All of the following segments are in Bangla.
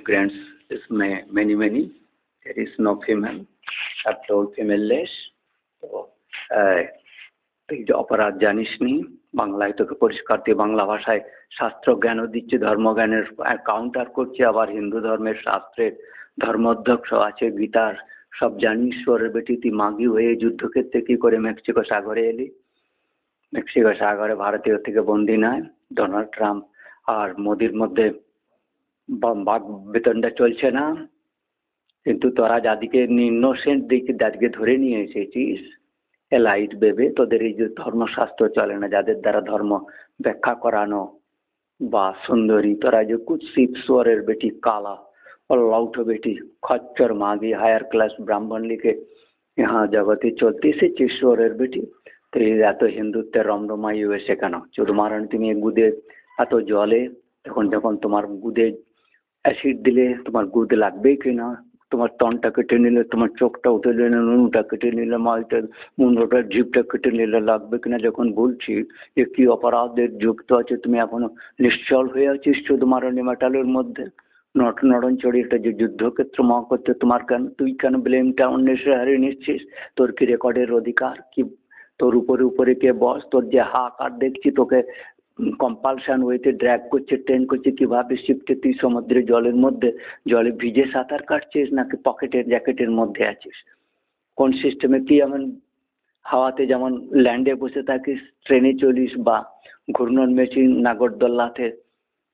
grants is many. There is no female, except all female-less. তো তুই যে অপরাধ জানিস নি, বাংলায় তোকে পরিষ্কার দিয়ে বাংলা ভাষায় শাস্ত্র জ্ঞানও দিচ্ছে, ধর্মজ্ঞানের কাউন্টার করছে, আবার হিন্দু ধর্মের শাস্ত্রের ধর্মোধ্যক্ষ আছে, গীতার সব জানিস। ঈশ্বরের বেটি তুই মাগি হয়ে যুদ্ধক্ষেত্রে কি করে মেক্সিকো সাগরে এলি? মেক্সিকো সাগরে ভারতীয় থেকে বন্দি নয়, ডোনাল্ড ট্রাম্প আর মোদির মধ্যে বাক বেতনটা চলছে না, কিন্তু তোরা যাদিকে ইনোসেন্ট দিকে যাদিকে ধরে নিয়ে এসেছিস এলাইট ভেবে, তোদের এই যে ধর্মশাস্ত্র চলে না, যাদের দ্বারা ধর্ম ব্যাখ্যা করানো বা সুন্দরী, তোরা যে কুৎসিত সোরের বেটি, কালা और लौट बेटी खच्चर मागी हायर क्लास ब्राह्मण लिखे यहाँ जगते चलती से चिश्वरेर बेटी। तो এত হিন্দুত্বের রমরমাই হয়েছে কেন? চুরমারান তুমি গুদে এত জলে, তখন যখন তোমার গুদে অ্যাসিড দিলে তোমার গুদ লাগবে কিনা, তোমার তনটা কেটে নিলে, তোমার চোখটা উঠে নিলে, নুনটা কেটে নিলে, মালটা মুন্ডটা জিভটা কেটে নিলে লাগবে কিনা, যখন বলছি যে কি অপরাধের যুক্ত আছে, তুমি এখনো নিশ্চল হয়ে আছিস চুরমারানি মেটালের মধ্যে। নড়নচড়ি একটা যে যুদ্ধক্ষেত্র মহাক্ষেত্রে তোমার কেন, তুই কেন ব্লেমটা অন্যের হারিয়ে নিচ্ছিস? তোর কি রেকর্ডের অধিকার কি? তোর উপরে কে বস? তোর যে হাহাকার দেখছি, তোকে কম্পালশন ওয়েতে ড্র্যাগ করছে, ট্রেন করছে, কিভাবে শিফটে তুই সমুদ্রের জলের মধ্যে জলে ভিজে সাঁতার কাটছিস নাকি পকেটের জ্যাকেটের মধ্যে আছিস? কোন সিস্টেমে কি এমন হাওয়াতে যেমন ল্যান্ডে বসে থাকিস, ট্রেনে চলিস বা ঘূর্ণন মেশিন নাগরদোল্লাতে,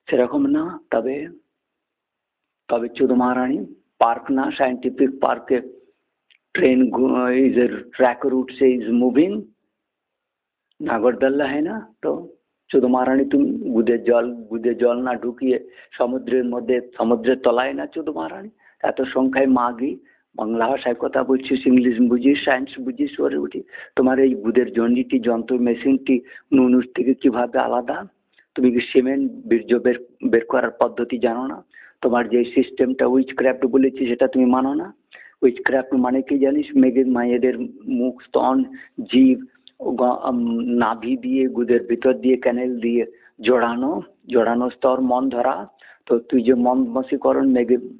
সেরকম না। তবে चुदमारानी पार्क ना, साइंटिफिक पार्क के ट्रेन इज ट्रैक रूट से इज मूविंग, नागरदोल्ला है ना। तो चुदमारानी तुम गुदे जल ना ढुकिए समुद्रेर मध्य, समुद्रेर तलाय ना चुदमारानी, एत संख्याय मागी बांगला भाषाय कथा बोलছিস, इंग्लिश बुझिस, साइंस बुझिस, ওরে উঠি তোমার এই গুদের জঞ্জিটি যন্ত্র মেশিনটি নুনুর থেকে কিভাবে আলাদা? তুমি কি সিমেন্ট বীর্য বের করার পদ্ধতি জানো না? তোমার যে সিস্টেমটা উইচ ক্রাফট বলেছি সেটা তুমি মানো না। উইচ ক্রাফট মানে কি জানিস? মেয়েদের মায়েদের মুখ, স্তন, জীব, নাভি দিয়ে গুদের ভিতর দিয়ে ক্যানেল দিয়ে জোড়ানো স্তর মন ধরা। তো তুই যে মন বশীকরণ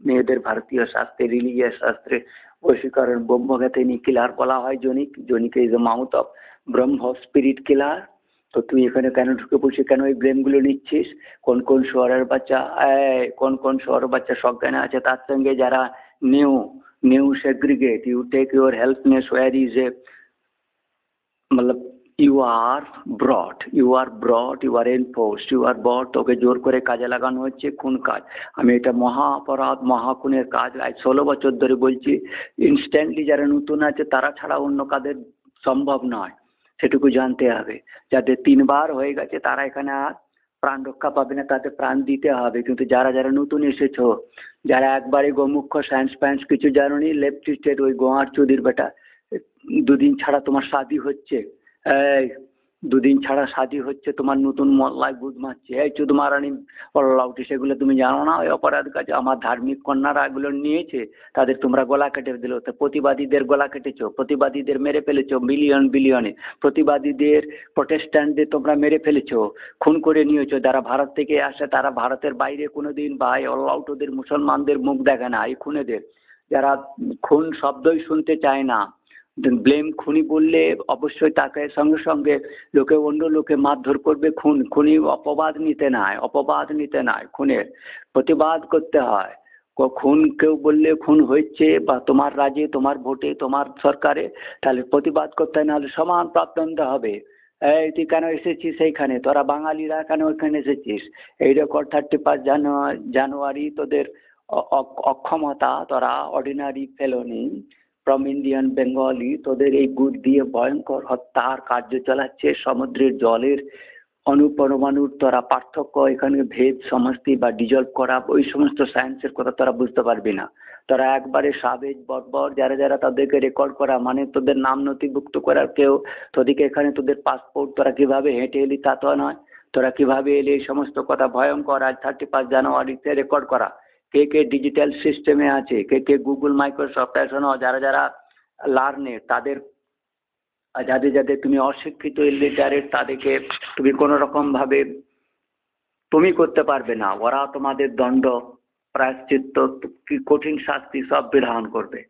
মেয়েদের ভারতীয় শাস্ত্রে, রিলিজিয়াস শাস্ত্রে বশীকরণ ব্রহ্মঘাতে কিলার বলা হয়। জনিকে is a mouth of Brahma, spirit কিলার। তো তুই এখানে কেন ঢুকে বসে কেন এই ব্লেমগুলো নিচ্ছিস? কোন শহরের বাচ্চা, কোন শহরের বাচ্চা সজ্ঞানে আছে, তার সঙ্গে যারা new segregate, you take your helplessness war is a मतलब you are brought, you are enforced, you are bought, তোকে জোর করে কাজে লাগানো হচ্ছে, খুন কাজ। আমি এটা মহা অপরাধ, মহাখুনের কাজ আজ 16 বছর ধরে বলছি। ইনস্ট্যান্টলি যারা নতুন আছে তারা ছাড়া অন্য কাদের সম্ভব নয়, সেটুকু জানতে হবে। যাদের 3 বার হয়ে গেছে তারা এখানে আর প্রাণ রক্ষা পাবে না, তাদের প্রাণ দিতে হবে। কিন্তু যারা নতুন এসেছো, যারা একবারে গোমুখ্য, সায়েন্স কিছু জানো নি, লেফটিস্টের ওই গোয়ার চুদির বেটা, 2 দিন ছাড়া তোমার শাদি হচ্ছে, 2 দিন ছাড়া শাদি হচ্ছে, তোমার নতুন মল্লায় বুধ মারছে, এই চুদমারানি পল্লাউটি, সেগুলো তুমি জানো না? ওই অপরাধ কাজ আমার ধার্মিক কন্যারা এগুলো নিয়েছে, তাদের তোমরা গলা কেটে দিল। তো প্রতিবাদীদের গলা কেটেছো, প্রতিবাদীদের মেরে ফেলেছো বিলিয়নে, প্রতিবাদীদের প্রোটেস্ট্যান্টদের তোমরা মেরে ফেলেছো, খুন করে নিয়েছো। যারা ভারত থেকে আসে তারা ভারতের বাইরে কোনোদিন ভাই অলআউটদের মুসলমানদের মুখ দেখে না। এই খুনেদের, যারা খুন শব্দই শুনতে চায় না, ব্লেম খুনি বললে অবশ্যই তাকে সঙ্গে অন্য লোকে মারধর করবে। খুনি অপবাদ নিতে নাই, খুনের প্রতিবাদ করতে হয়। খুন কেউ বললে খুন হয়েছে বা তোমার রাজ্যে, তোমার ভোটে, তোমার সরকারে, তাহলে প্রতিবাদ করতে হয়, নাহলে সমান প্রাপ্তদণ্ড হবে। এই তুই কেন এসেছিস এইখানে? তোরা বাঙালিরা কেন ওইখানে এসেছিস? এই রেকর্ড 31 জানুয়ারি তোদের অক্ষমতা, তোরা ordinary felony from Indian Bengali, তোদের এই গুদ দিয়ে ভয়ঙ্কর হত্যার কার্য চালাচ্ছে। সমুদ্রের জলের অনুপরমাণুর তোরা পার্থক্য, এখানে ভেদ সমষ্টি বা ডিজলভ করা, ওই সমস্ত সায়েন্সের কথা তোরা বুঝতে পারবি না। তোরা একবারে সাবেজ বর্বর, যারা তাদেরকে রেকর্ড করা মানে তোদের নাম নথিভুক্ত করার কেউ, তোদেরকে এখানে তোদের পাসপোর্ট, তোরা কিভাবে হেঁটে এলি তা তো নয়, তোরা কিভাবে এলি এই সমস্ত কথা ভয়ঙ্কর। আজ 31 জানুয়ারিতে রেকর্ড করা। কে ডিজিটাল সিস্টেমে আছে, কে গুগল, মাইক্রোসফট, যারা লার্নে, তাদের যাদের তুমি অশিক্ষিত, ইলিটারেট, তাদেরকে তুমি কোনো রকম ভাবে তুমি করতে পারবে না। ওরা তোমাদের দণ্ড প্রায়শ্চিত্ত কি কঠিন শাস্তি সব বিধান করবে।